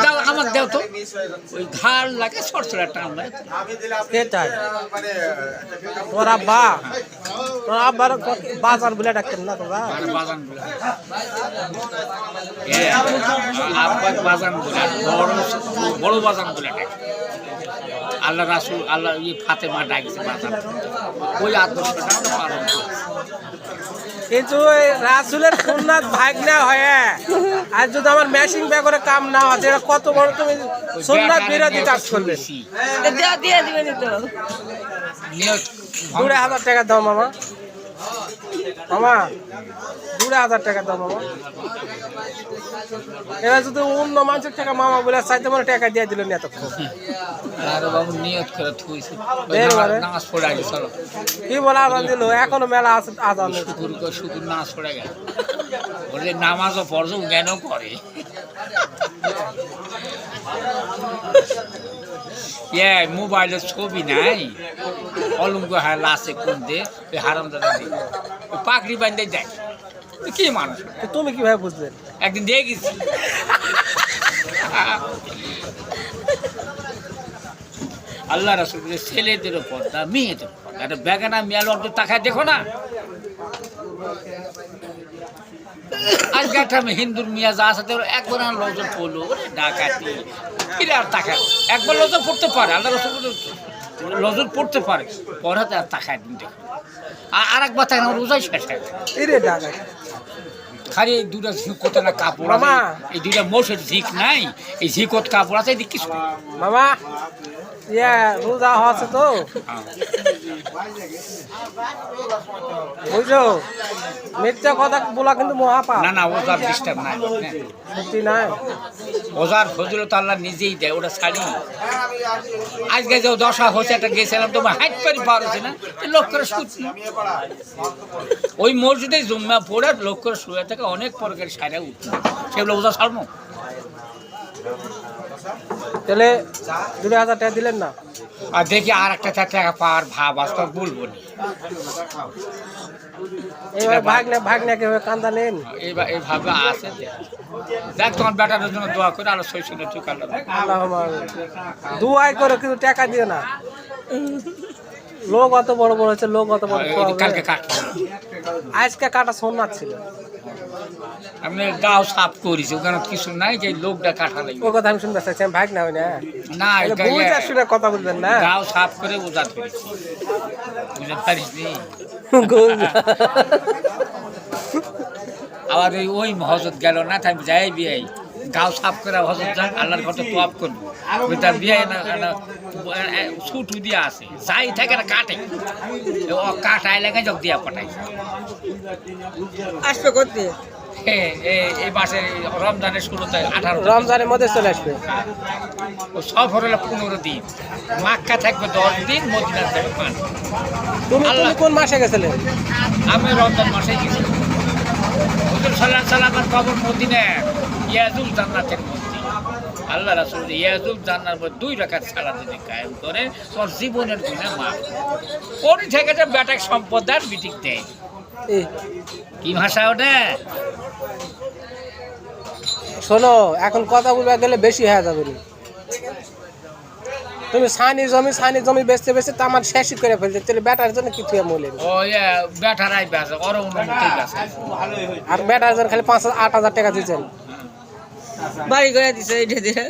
দাও আমার দাও তো ওই ঘাড় লাগে সরসরা টান লাগে সেটাই তোর আব্বার বাজার বলে ডাকতেন না তোরা বাজান বলে আব্বার বাজান বলে বড় বড় বাজান বলে ডাকে আল্লাহ রাসূল আল্লাহ ফাতেমা ডাকছে বাজান ওই আদর্শটা আমরা পালন করি কিন্তু রাসূলের সুন্নাত ভাগনা হয়ে আর যদি আমার মেশিং ব্যাগরে কাম না হয় এটা কত বড় তুমি সুন্নাত বিরোধী কাজ করবে দিয়ে দিবেন তো 2,000 টাকা দাও মামা 2,000 টাকা দাও মামা এবার যদি অন্য মানুষের টাকা মামা বলে চাইতে মনে টাকা দিয়ে দিল না এতক্ষণ আর বাবু নিয়ত করে থুইছে নামাজ পড়ে গেছে চলো কি বলা আজান দিল এখনো মেলা আছে আজান শুধু নামাজ পড়ে গেছে বলে নামাজও পড়ছে জ্ঞানও করে মোবাইলের ছবি নাই অলঙ্গ হয় লাশে কুন্দে ওই হারাম দাদা পাখড়ি বান্ধে যায় কি মানুষ তুমি কিভাবে বুঝলে একদিন দিয়ে গেছি আল্লাহ রাসূল ছেলেদেরও পর্দা মেয়েদের পর্দা একটা বেগানা মেয়াল অর্ধ তাকায় দেখো না আজকে একটা হিন্দুর মিয়া যা আছে একবার লজর পড়লো ওরে ডাকাতি ফিরে আর তাকায় একবার লজর পড়তে পারে আল্লাহ রাসূল লজর পড়তে পারে পড়াতে আর তাকায় দিন দেখো আর একবার তাকায় আমার রোজাই শেষ হয় খালি এই দুটা ঝিকোতে না কাপড় মামা এই দুটা মোষের ঝিক নাই এই ঝিকত কাপড় আছে এদিকে কিছু মামা রোজা হচ্ছে তো বুঝছো মিথ্যা কথা বলা কিন্তু মহাপাপ না না ওজার ডিস্টার্ব নাই সত্যি নাই ওজার ফজিলত আল্লাহ নিজেই দেয় ওটা ছাড়ি আজকে যে দশা হচ্ছে একটা গেছিলাম তোমার হাইট পারি পাওয়া হচ্ছে না লোক করে শুচ্ছি ওই মসজিদে জুম্মা পড়ে লোক করে শুয়ে থেকে অনেক পরকের সাইডে উঠছে সেগুলো ওজা ছাড়বো তাহলে 2,000 টাকা দিলেন না আর দেখি আর একটা টাকা পাওয়ার ভাব আসতে বলবো না এবার ভাগনা কেউ কান্দা নেন এইভাবে আছে দেখ তোমার বেটার জন্য দোয়া করে আরো শৈশবে চুকাল দুয়াই করে কিন্তু টাকা দিয়ে না লোক অত বড় বড় হচ্ছে লোক অত বড় কালকে কাটবো আজকে কাটা সোনার ছিল আমি গাও সাফ করেছি ওখানে কিছু নাই যে লোকটা কাটা লাগবে ও কথা আমি শুনতে চাচ্ছি ভাগ না হয় না না শুনে কথা বলবেন না গাও সাফ করে উজাত করেছি বুঝতে পারিস নি আবার ওই হজরত গেল না তাই যাই বিয়ে গাও সাফ করে হজরত যান আল্লাহর ঘরে তো আপ করবো ওই তার বিয়ে না ছুটু দিয়ে আসে যাই থাকে না কাটে ও কাটাই লাগে যোগ দিয়া পাঠাই আসবে করতে এই মাসে রমজানের শুরুতে 18 রমজানের মধ্যে চলে আসবে ও সফর হলো 15 দিন মক্কা থাকবে 10 দিন মদিনা থাকবে 5 তুমি কোন মাসে গেছিলে আমি রমজান মাসে গেছি হুজুর সাল্লাল্লাহু আলাইহি ওয়াসাল্লামের কবর মদিনা ইয়াজুল জান্নাতের মধ্যে আল্লাহ রাসূল ইয়াজুল জান্নাতের মধ্যে 2 রাকাত সালাত যদি কায়েম করে তোর জীবনের গুনাহ মাফ ওই থেকে যে বেটাক সম্পদার মিটিং দেয় কি ভাষা ওটা শোনো এখন কথা বলবে গেলে বেশি হয়ে যাবে তুমি সানি জমি বেচতে তো আমার শেষই করে ফেলতে তাহলে ব্যাটার জন্য কিছু মূল্য ও ব্যাটারাই বেচে ওর অনুমতি বেচে আর ব্যাটার জন্য খালি 5,000-8,000 টাকা দিচ্ছেন বাড়ি করে দিছে এইটা দিয়ে